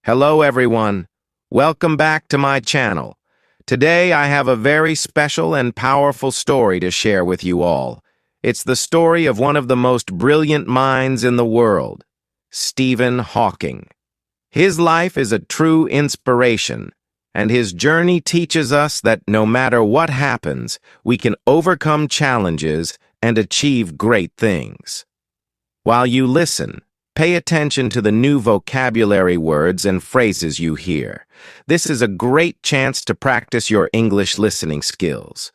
Hello everyone. Welcome back to my channel. Today I have a very special and powerful story to share with you all. It's the story of one of the most brilliant minds in the world, Stephen Hawking. His life is a true inspiration, and his journey teaches us that no matter what happens, we can overcome challenges and achieve great things. While you listen, pay attention to the new vocabulary words and phrases you hear. This is a great chance to practice your English listening skills.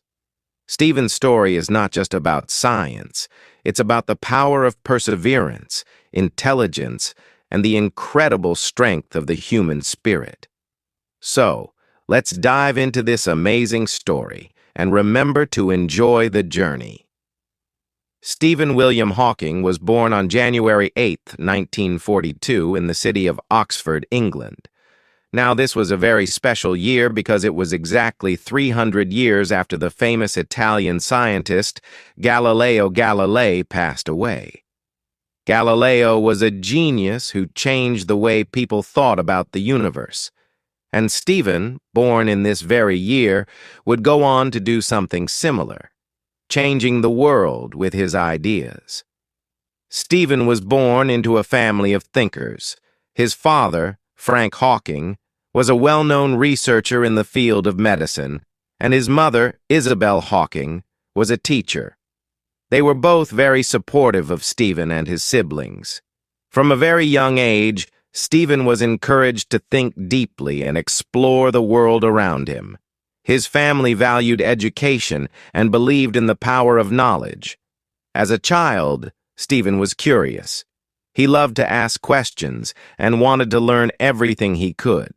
Stephen's story is not just about science. It's about the power of perseverance, intelligence, and the incredible strength of the human spirit. So, let's dive into this amazing story, and remember to enjoy the journey. Stephen William Hawking was born on January 8, 1942, in the city of Oxford, England. Now, this was a very special year because it was exactly 300 years after the famous Italian scientist Galileo Galilei passed away. Galileo was a genius who changed the way people thought about the universe. And Stephen, born in this very year, would go on to do something similar, changing the world with his ideas. Stephen was born into a family of thinkers. His father, Frank Hawking, was a well-known researcher in the field of medicine, and his mother, Isabel Hawking, was a teacher. They were both very supportive of Stephen and his siblings. From a very young age, Stephen was encouraged to think deeply and explore the world around him. His family valued education and believed in the power of knowledge. As a child, Stephen was curious. He loved to ask questions and wanted to learn everything he could.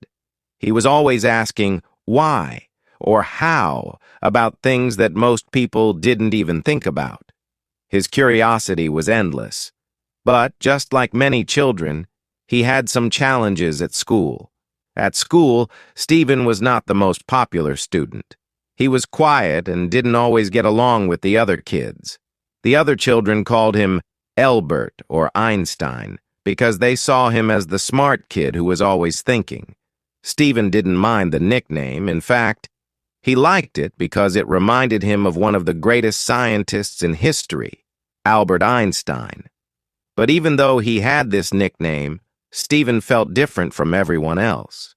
He was always asking why or how about things that most people didn't even think about. His curiosity was endless. But, just like many children, he had some challenges at school. At school, Stephen was not the most popular student. He was quiet and didn't always get along with the other kids. The other children called him Albert or Einstein because they saw him as the smart kid who was always thinking. Stephen didn't mind the nickname. In fact, he liked it because it reminded him of one of the greatest scientists in history, Albert Einstein. But even though he had this nickname, Stephen felt different from everyone else.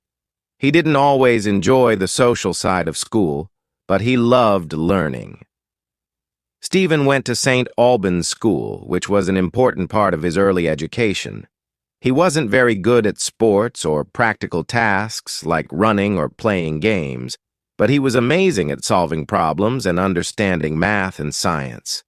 He didn't always enjoy the social side of school, but he loved learning. Stephen went to St. Albans School, which was an important part of his early education. He wasn't very good at sports or practical tasks like running or playing games, but he was amazing at solving problems and understanding math and science.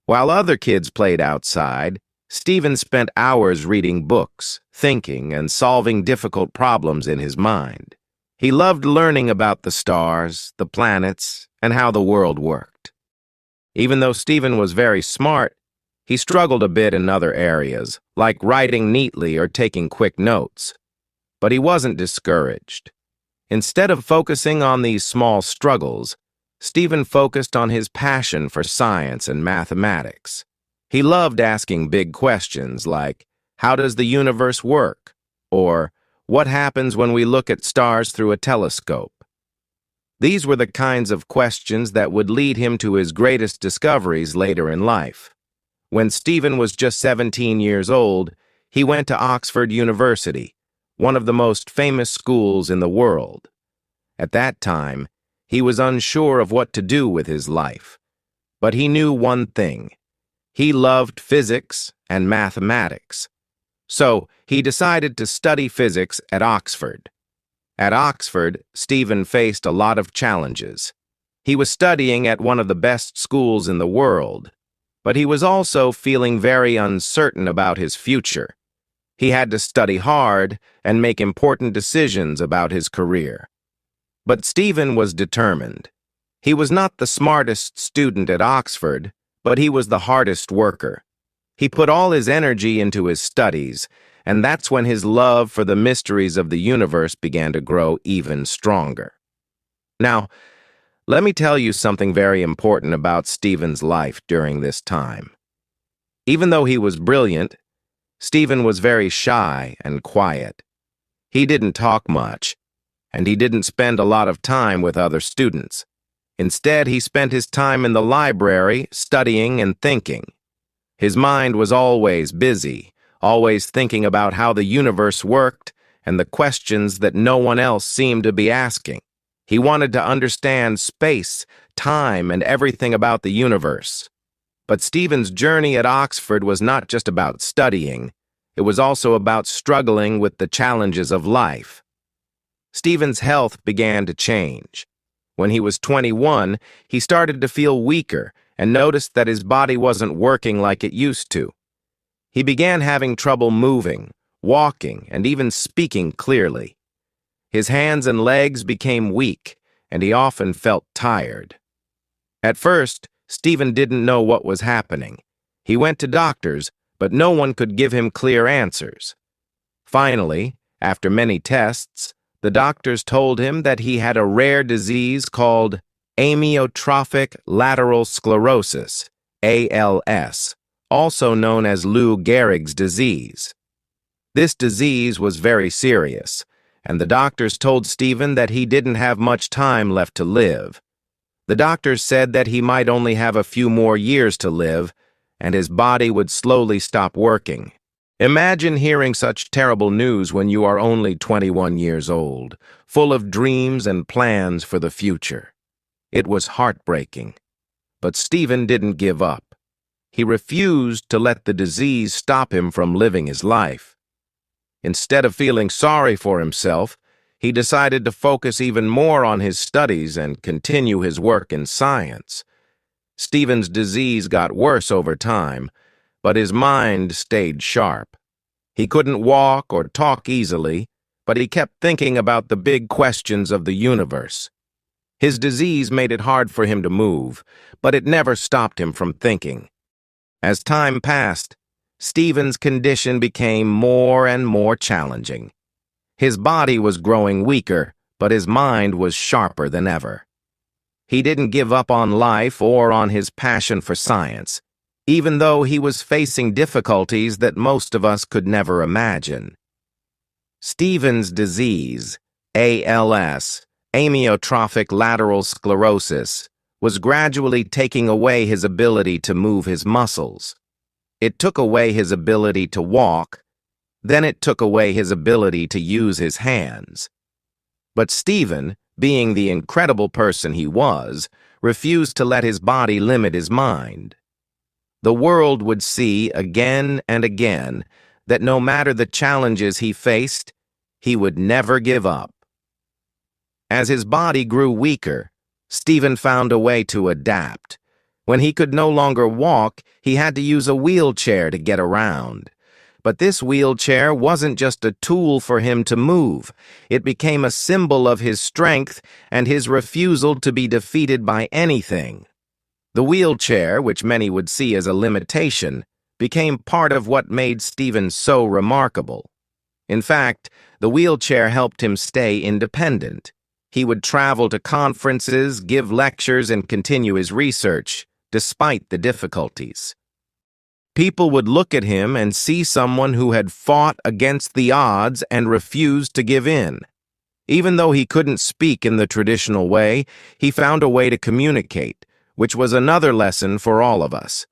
While other kids played outside, Stephen spent hours reading books, thinking, and solving difficult problems in his mind. He loved learning about the stars, the planets, and how the world worked. Even though Stephen was very smart, he struggled a bit in other areas, like writing neatly or taking quick notes. But he wasn't discouraged. Instead of focusing on these small struggles, Stephen focused on his passion for science and mathematics. He loved asking big questions like, how does the universe work? Or, what happens when we look at stars through a telescope? These were the kinds of questions that would lead him to his greatest discoveries later in life. When Stephen was just 17 years old, he went to Oxford University, one of the most famous schools in the world. At that time, he was unsure of what to do with his life. But he knew one thing. He loved physics and mathematics. So, he decided to study physics at Oxford. At Oxford, Stephen faced a lot of challenges. He was studying at one of the best schools in the world, but he was also feeling very uncertain about his future. He had to study hard and make important decisions about his career. But Stephen was determined. He was not the smartest student at Oxford, but he was the hardest worker. He put all his energy into his studies, and that's when his love for the mysteries of the universe began to grow even stronger. Now, let me tell you something very important about Stephen's life during this time. Even though he was brilliant, Stephen was very shy and quiet. He didn't talk much, and he didn't spend a lot of time with other students. Instead, he spent his time in the library studying and thinking. His mind was always busy, always thinking about how the universe worked and the questions that no one else seemed to be asking. He wanted to understand space, time, and everything about the universe. But Stephen's journey at Oxford was not just about studying. It was also about struggling with the challenges of life. Stephen's health began to change. When he was 21, he started to feel weaker and noticed that his body wasn't working like it used to. He began having trouble moving, walking, and even speaking clearly. His hands and legs became weak, and he often felt tired. At first, Stephen didn't know what was happening. He went to doctors, but no one could give him clear answers. Finally, after many tests, the doctors told him that he had a rare disease called amyotrophic lateral sclerosis, ALS, also known as Lou Gehrig's disease. This disease was very serious, and the doctors told Stephen that he didn't have much time left to live. The doctors said that he might only have a few more years to live, and his body would slowly stop working. Imagine hearing such terrible news when you are only 21 years old, full of dreams and plans for the future. It was heartbreaking. But Stephen didn't give up. He refused to let the disease stop him from living his life. Instead of feeling sorry for himself, he decided to focus even more on his studies and continue his work in science. Stephen's disease got worse over time, but his mind stayed sharp. He couldn't walk or talk easily, but he kept thinking about the big questions of the universe. His disease made it hard for him to move, but it never stopped him from thinking. As time passed, Stephen's condition became more and more challenging. His body was growing weaker, but his mind was sharper than ever. He didn't give up on life or on his passion for science, even though he was facing difficulties that most of us could never imagine. Stephen's disease, ALS, amyotrophic lateral sclerosis, was gradually taking away his ability to move his muscles. It took away his ability to walk, then it took away his ability to use his hands. But Stephen, being the incredible person he was, refused to let his body limit his mind. The world would see again and again that no matter the challenges he faced, he would never give up. As his body grew weaker, Stephen found a way to adapt. When he could no longer walk, he had to use a wheelchair to get around. But this wheelchair wasn't just a tool for him to move. It became a symbol of his strength and his refusal to be defeated by anything. The wheelchair, which many would see as a limitation, became part of what made Stephen so remarkable. In fact, the wheelchair helped him stay independent. He would travel to conferences, give lectures, and continue his research, despite the difficulties. People would look at him and see someone who had fought against the odds and refused to give in. Even though he couldn't speak in the traditional way, he found a way to communicate, which was another lesson for all of us.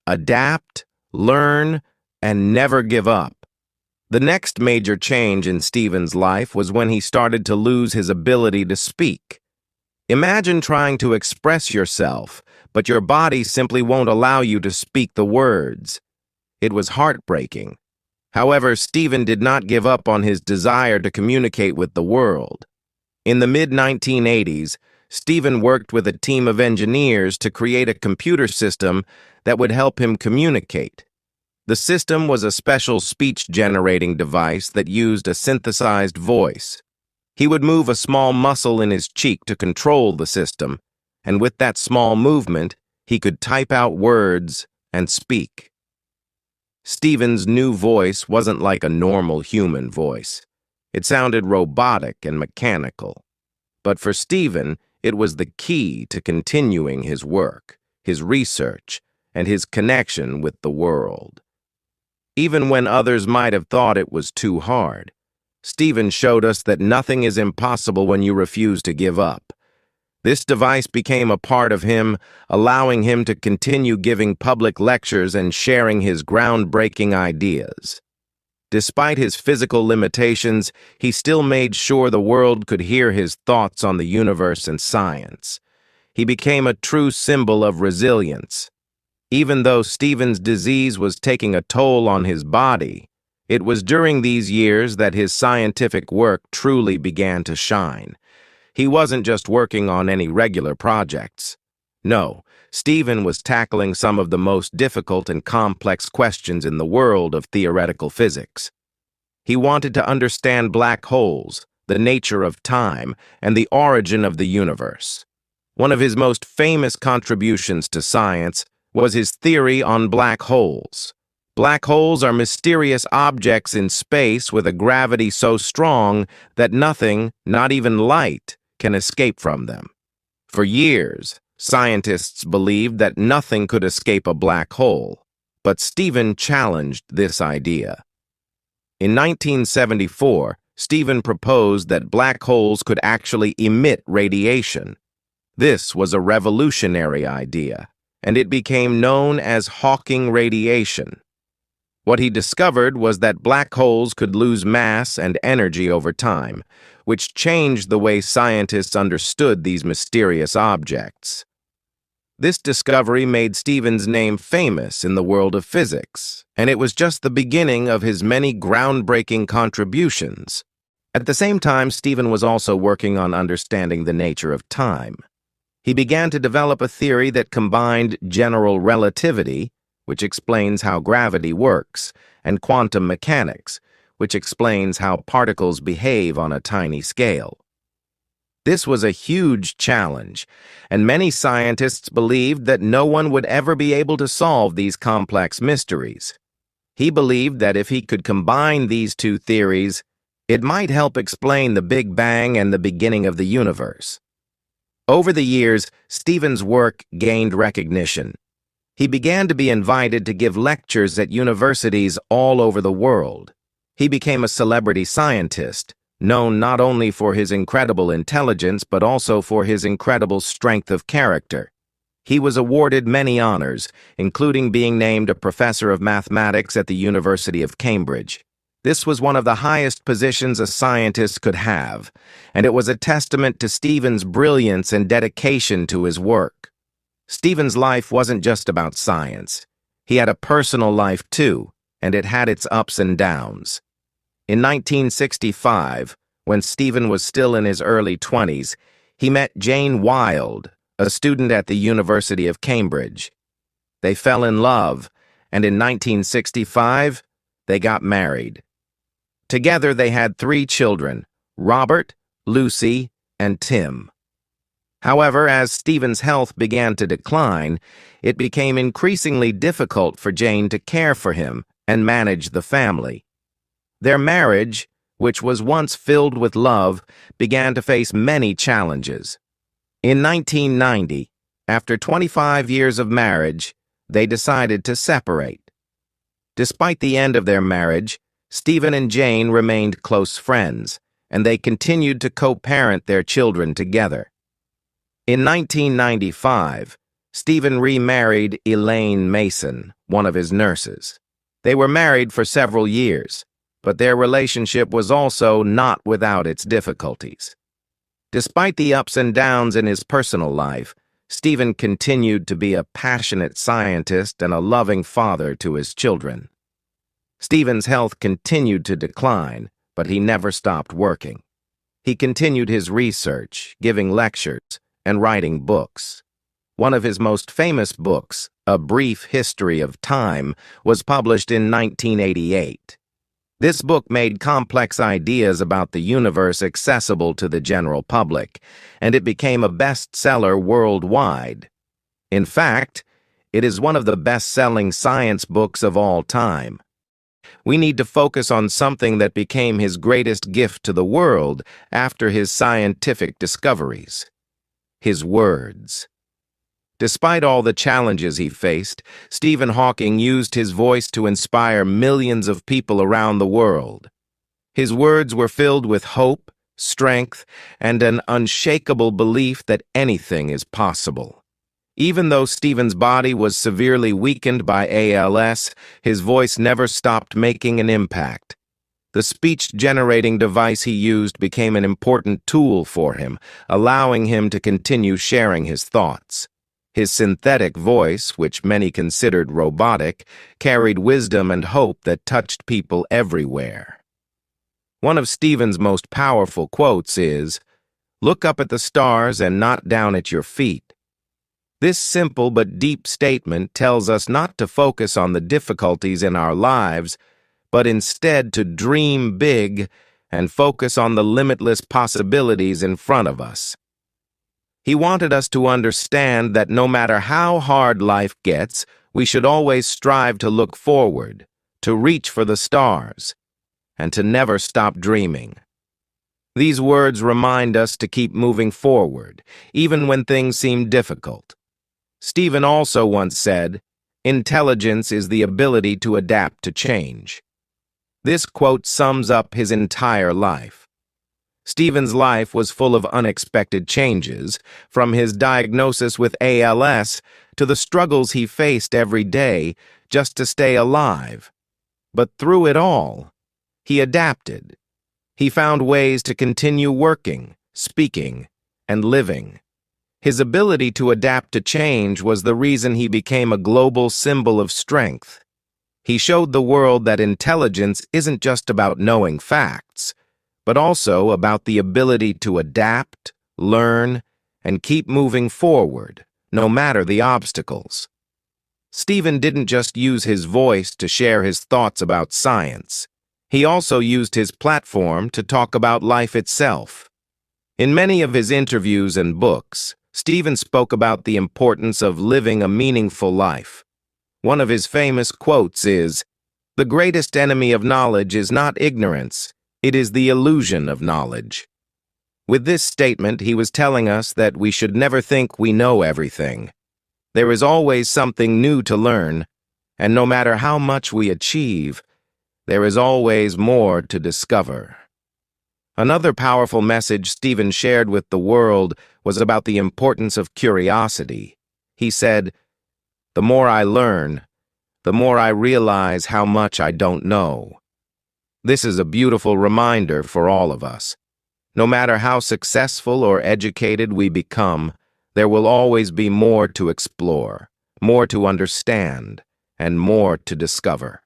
Adapt, learn, and never give up. The next major change in Stephen's life was when he started to lose his ability to speak. Imagine trying to express yourself, but your body simply won't allow you to speak the words. It was heartbreaking. However, Stephen did not give up on his desire to communicate with the world. In the mid-1980s, Stephen worked with a team of engineers to create a computer system that would help him communicate. The system was a special speech-generating device that used a synthesized voice. He would move a small muscle in his cheek to control the system, and with that small movement, he could type out words and speak. Stephen's new voice wasn't like a normal human voice. It sounded robotic and mechanical. But for Stephen, it was the key to continuing his work, his research, and his connection with the world. Even when others might have thought it was too hard, Stephen showed us that nothing is impossible when you refuse to give up. This device became a part of him, allowing him to continue giving public lectures and sharing his groundbreaking ideas. Despite his physical limitations, he still made sure the world could hear his thoughts on the universe and science. He became a true symbol of resilience. Even though Stephen's disease was taking a toll on his body, it was during these years that his scientific work truly began to shine. He wasn't just working on any regular projects. No, Stephen was tackling some of the most difficult and complex questions in the world of theoretical physics. He wanted to understand black holes, the nature of time, and the origin of the universe. One of his most famous contributions to science was his theory on black holes. Black holes are mysterious objects in space with a gravity so strong that nothing, not even light, can escape from them. For years, scientists believed that nothing could escape a black hole, but Stephen challenged this idea. In 1974, Stephen proposed that black holes could actually emit radiation. This was a revolutionary idea, and it became known as Hawking radiation. What he discovered was that black holes could lose mass and energy over time, which changed the way scientists understood these mysterious objects. This discovery made Stephen's name famous in the world of physics, and it was just the beginning of his many groundbreaking contributions. At the same time, Stephen was also working on understanding the nature of time. He began to develop a theory that combined general relativity, which explains how gravity works, and quantum mechanics, which explains how particles behave on a tiny scale. This was a huge challenge, and many scientists believed that no one would ever be able to solve these complex mysteries. He believed that if he could combine these two theories, it might help explain the Big Bang and the beginning of the universe. Over the years, Stephen's work gained recognition. He began to be invited to give lectures at universities all over the world. He became a celebrity scientist, known not only for his incredible intelligence but also for his incredible strength of character. He was awarded many honors, including being named a professor of mathematics at the University of Cambridge. This was one of the highest positions a scientist could have, and it was a testament to Stephen's brilliance and dedication to his work. Stephen's life wasn't just about science. He had a personal life too, and it had its ups and downs. In 1965, when Stephen was still in his early 20s, he met Jane Wilde, a student at the University of Cambridge. They fell in love, and in 1965, they got married. Together they had 3 children, Robert, Lucy, and Tim. However, as Stephen's health began to decline, it became increasingly difficult for Jane to care for him and manage the family. Their marriage, which was once filled with love, began to face many challenges. In 1990, after 25 years of marriage, they decided to separate. Despite the end of their marriage, Stephen and Jane remained close friends, and they continued to co-parent their children together. In 1995, Stephen remarried Elaine Mason, one of his nurses. They were married for several years, but their relationship was also not without its difficulties. Despite the ups and downs in his personal life, Stephen continued to be a passionate scientist and a loving father to his children. Stephen's health continued to decline, but he never stopped working. He continued his research, giving lectures, and writing books. One of his most famous books, A Brief History of Time, was published in 1988. This book made complex ideas about the universe accessible to the general public, and it became a bestseller worldwide. In fact, it is one of the best-selling science books of all time. We need to focus on something that became his greatest gift to the world after his scientific discoveries: his words. Despite all the challenges he faced, Stephen Hawking used his voice to inspire millions of people around the world. His words were filled with hope, strength, and an unshakable belief that anything is possible. Even though Stephen's body was severely weakened by ALS, his voice never stopped making an impact. The speech-generating device he used became an important tool for him, allowing him to continue sharing his thoughts. His synthetic voice, which many considered robotic, carried wisdom and hope that touched people everywhere. One of Stephen's most powerful quotes is, "Look up at the stars and not down at your feet." This simple but deep statement tells us not to focus on the difficulties in our lives, but instead to dream big and focus on the limitless possibilities in front of us. He wanted us to understand that no matter how hard life gets, we should always strive to look forward, to reach for the stars, and to never stop dreaming. These words remind us to keep moving forward, even when things seem difficult. Stephen also once said, "Intelligence is the ability to adapt to change." This quote sums up his entire life. Stephen's life was full of unexpected changes, from his diagnosis with ALS to the struggles he faced every day just to stay alive. But through it all, he adapted. He found ways to continue working, speaking, and living. His ability to adapt to change was the reason he became a global symbol of strength. He showed the world that intelligence isn't just about knowing facts, but also about the ability to adapt, learn, and keep moving forward, no matter the obstacles. Stephen didn't just use his voice to share his thoughts about science. He also used his platform to talk about life itself. In many of his interviews and books, Stephen spoke about the importance of living a meaningful life. One of his famous quotes is, "The greatest enemy of knowledge is not ignorance, it is the illusion of knowledge." With this statement, he was telling us that we should never think we know everything. There is always something new to learn, and no matter how much we achieve, there is always more to discover. Another powerful message Stephen shared with the world was about the importance of curiosity. He said, "The more I learn, the more I realize how much I don't know." This is a beautiful reminder for all of us. No matter how successful or educated we become, there will always be more to explore, more to understand, and more to discover.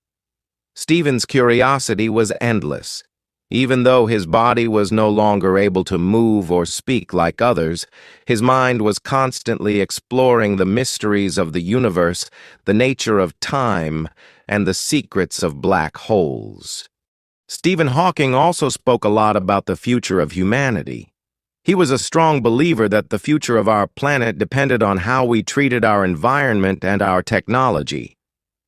Stephen's curiosity was endless. Even though his body was no longer able to move or speak like others, his mind was constantly exploring the mysteries of the universe, the nature of time, and the secrets of black holes. Stephen Hawking also spoke a lot about the future of humanity. He was a strong believer that the future of our planet depended on how we treated our environment and our technology.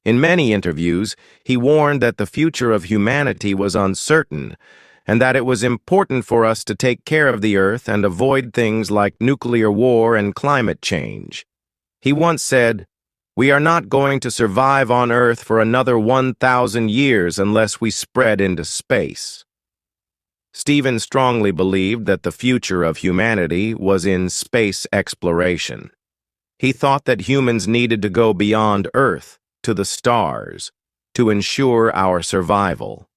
In many interviews, he warned that the future of humanity was uncertain and that it was important for us to take care of the Earth and avoid things like nuclear war and climate change. He once said, "We are not going to survive on Earth for another 1,000 years unless we spread into space." Stephen strongly believed that the future of humanity was in space exploration. He thought that humans needed to go beyond Earth, to the stars, to ensure our survival.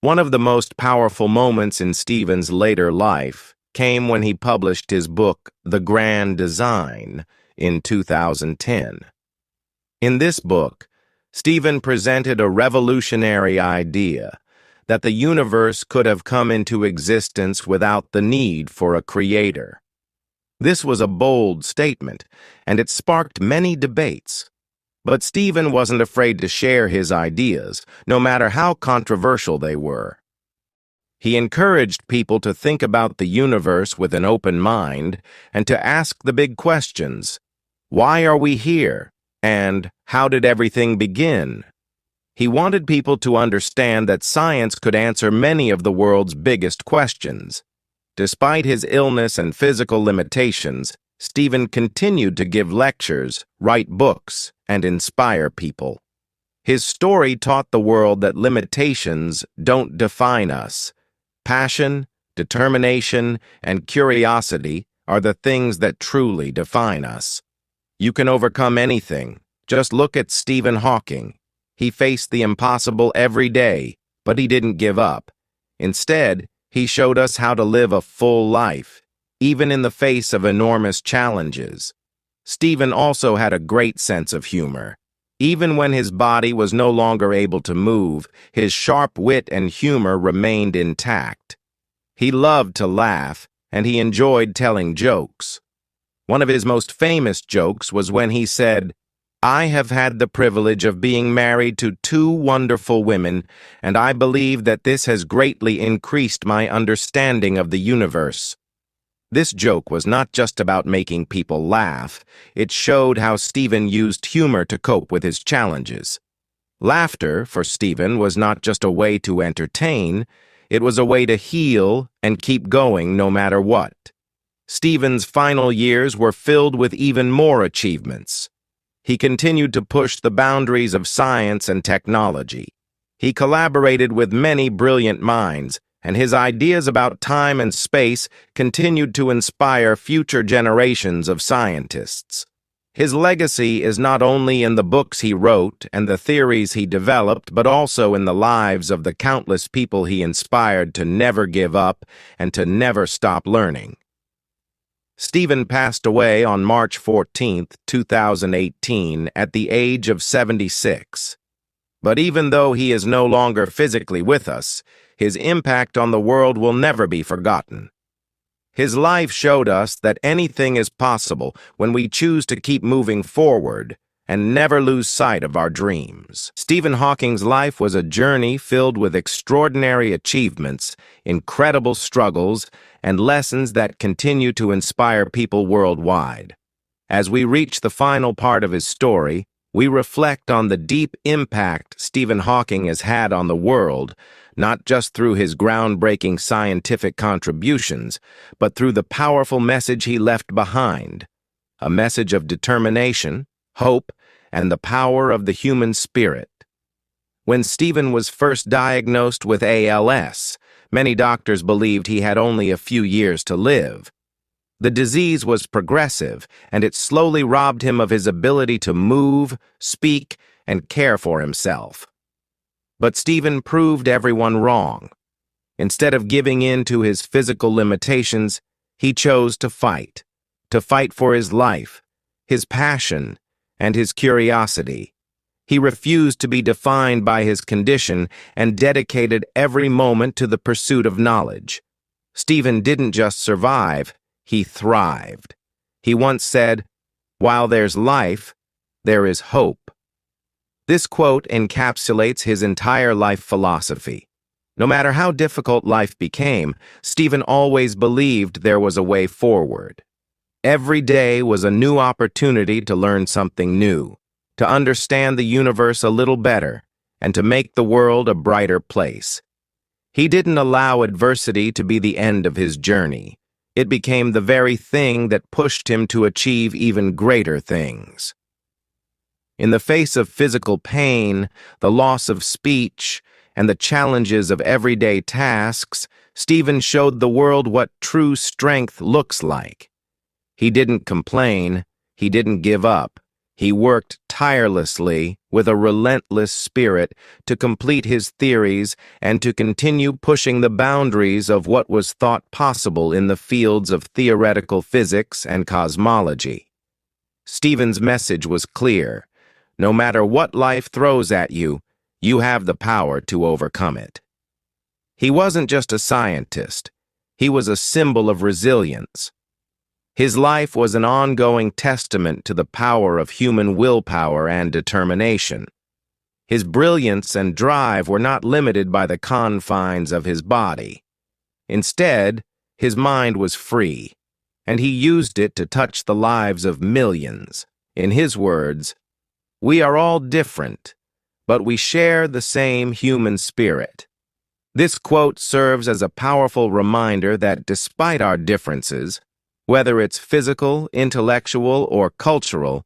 One of the most powerful moments in Stephen's later life came when he published his book, The Grand Design, in 2010. In this book, Stephen presented a revolutionary idea that the universe could have come into existence without the need for a creator. This was a bold statement, and it sparked many debates. But Stephen wasn't afraid to share his ideas, no matter how controversial they were. He encouraged people to think about the universe with an open mind and to ask the big questions. Why are we here? And how did everything begin? He wanted people to understand that science could answer many of the world's biggest questions. Despite his illness and physical limitations, Stephen continued to give lectures, write books, and inspire people. His story taught the world that limitations don't define us. Passion, determination, and curiosity are the things that truly define us. You can overcome anything. Just look at Stephen Hawking. He faced the impossible every day, but he didn't give up. Instead, he showed us how to live a full life, even in the face of enormous challenges. Stephen also had a great sense of humor. Even when his body was no longer able to move, his sharp wit and humor remained intact. He loved to laugh, and he enjoyed telling jokes. One of his most famous jokes was when he said, "I have had the privilege of being married to two wonderful women, and I believe that this has greatly increased my understanding of the universe." This joke was not just about making people laugh. It showed how Stephen used humor to cope with his challenges. Laughter, for Stephen, was not just a way to entertain. It was a way to heal and keep going no matter what. Stephen's final years were filled with even more achievements. He continued to push the boundaries of science and technology. He collaborated with many brilliant minds, and his ideas about time and space continued to inspire future generations of scientists. His legacy is not only in the books he wrote and the theories he developed, but also in the lives of the countless people he inspired to never give up and to never stop learning. Stephen passed away on March 14, 2018, at the age of 76. But even though he is no longer physically with us, his impact on the world will never be forgotten. His life showed us that anything is possible when we choose to keep moving forward and never lose sight of our dreams. Stephen Hawking's life was a journey filled with extraordinary achievements, incredible struggles, and lessons that continue to inspire people worldwide. As we reach the final part of his story, we reflect on the deep impact Stephen Hawking has had on the world, not just through his groundbreaking scientific contributions, but through the powerful message he left behind, a message of determination, hope, and the power of the human spirit. When Stephen was first diagnosed with ALS, many doctors believed he had only a few years to live. The disease was progressive, and it slowly robbed him of his ability to move, speak, and care for himself. But Stephen proved everyone wrong. Instead of giving in to his physical limitations, he chose to fight for his life, his passion, and his curiosity. He refused to be defined by his condition and dedicated every moment to the pursuit of knowledge. Stephen didn't just survive, he thrived. He once said, "While there's life, there is hope." This quote encapsulates his entire life philosophy. No matter how difficult life became, Stephen always believed there was a way forward. Every day was a new opportunity to learn something new, to understand the universe a little better, and to make the world a brighter place. He didn't allow adversity to be the end of his journey. It became the very thing that pushed him to achieve even greater things. In the face of physical pain, the loss of speech, and the challenges of everyday tasks, Stephen showed the world what true strength looks like. He didn't complain, he didn't give up. He worked tirelessly with a relentless spirit to complete his theories and to continue pushing the boundaries of what was thought possible in the fields of theoretical physics and cosmology. Stephen's message was clear. No matter what life throws at you, you have the power to overcome it. He wasn't just a scientist. He was a symbol of resilience. His life was an ongoing testament to the power of human willpower and determination. His brilliance and drive were not limited by the confines of his body. Instead, his mind was free, and he used it to touch the lives of millions. In his words, "We are all different, but we share the same human spirit." This quote serves as a powerful reminder that despite our differences, whether it's physical, intellectual, or cultural,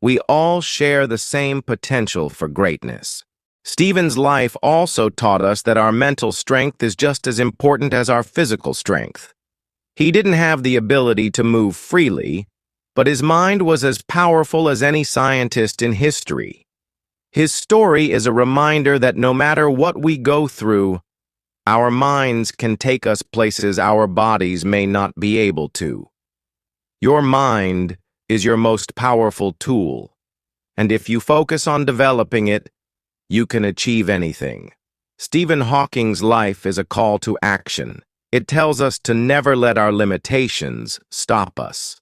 We all share the same potential for greatness. Stephen's life also taught us that our mental strength is just as important as our physical strength. He didn't have the ability to move freely, but his mind was as powerful as any scientist in history. His story is a reminder that no matter what we go through, our minds can take us places our bodies may not be able to. Your mind is your most powerful tool, and if you focus on developing it, you can achieve anything. Stephen Hawking's life is a call to action. It tells us to never let our limitations stop us.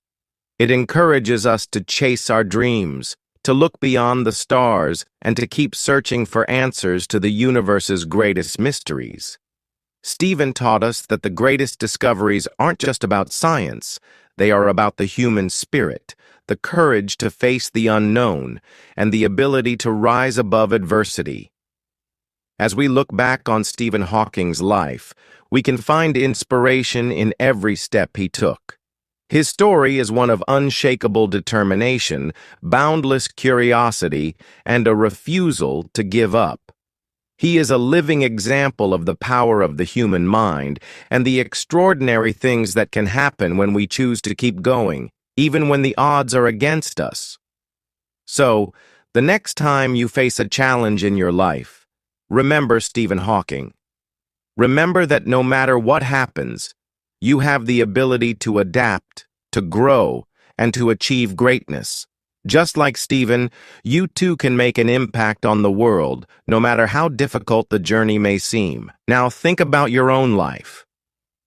It encourages us to chase our dreams, to look beyond the stars, and to keep searching for answers to the universe's greatest mysteries. Stephen taught us that the greatest discoveries aren't just about science, they are about the human spirit, the courage to face the unknown, and the ability to rise above adversity. As we look back on Stephen Hawking's life, we can find inspiration in every step he took. His story is one of unshakable determination, boundless curiosity, and a refusal to give up. He is a living example of the power of the human mind and the extraordinary things that can happen when we choose to keep going, even when the odds are against us. So, the next time you face a challenge in your life, remember Stephen Hawking. Remember that no matter what happens, you have the ability to adapt, to grow, and to achieve greatness. Just like Stephen, you too can make an impact on the world, no matter how difficult the journey may seem. Now think about your own life.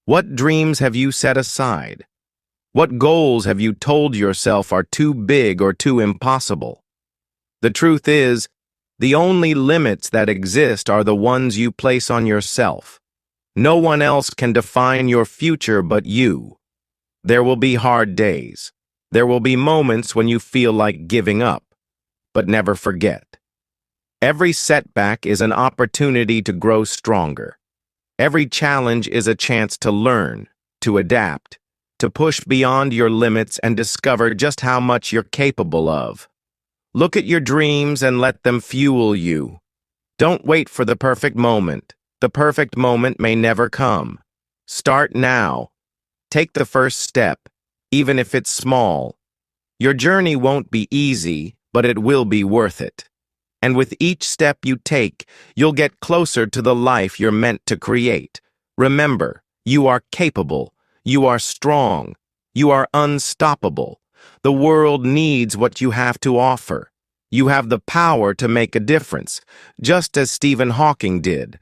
What dreams have you set aside? What goals have you told yourself are too big or too impossible? The truth is, the only limits that exist are the ones you place on yourself. No one else can define your future but you. There will be hard days. There will be moments when you feel like giving up, but never forget. Every setback is an opportunity to grow stronger. Every challenge is a chance to learn, to adapt, to push beyond your limits and discover just how much you're capable of. Look at your dreams and let them fuel you. Don't wait for the perfect moment. The perfect moment may never come. Start now. Take the first step, even if it's small. Your journey won't be easy, but it will be worth it. And with each step you take, you'll get closer to the life you're meant to create. Remember, you are capable, you are strong, you are unstoppable. The world needs what you have to offer. You have the power to make a difference, just as Stephen Hawking did.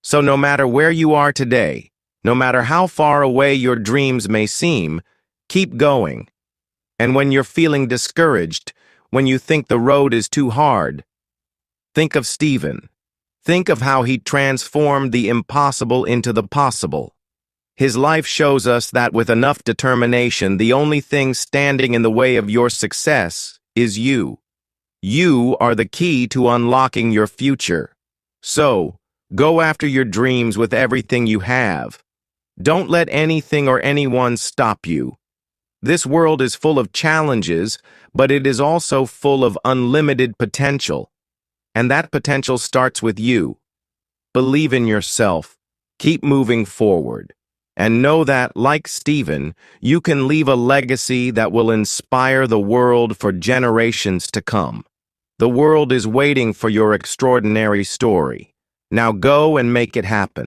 So no matter where you are today, no matter how far away your dreams may seem, keep going. And when you're feeling discouraged, when you think the road is too hard, think of Stephen. Think of how he transformed the impossible into the possible. His life shows us that with enough determination, the only thing standing in the way of your success is you. You are the key to unlocking your future. So, go after your dreams with everything you have. Don't let anything or anyone stop you. This world is full of challenges, but it is also full of unlimited potential. And that potential starts with you. Believe in yourself. Keep moving forward. And know that, like Stephen, you can leave a legacy that will inspire the world for generations to come. The world is waiting for your extraordinary story. Now go and make it happen.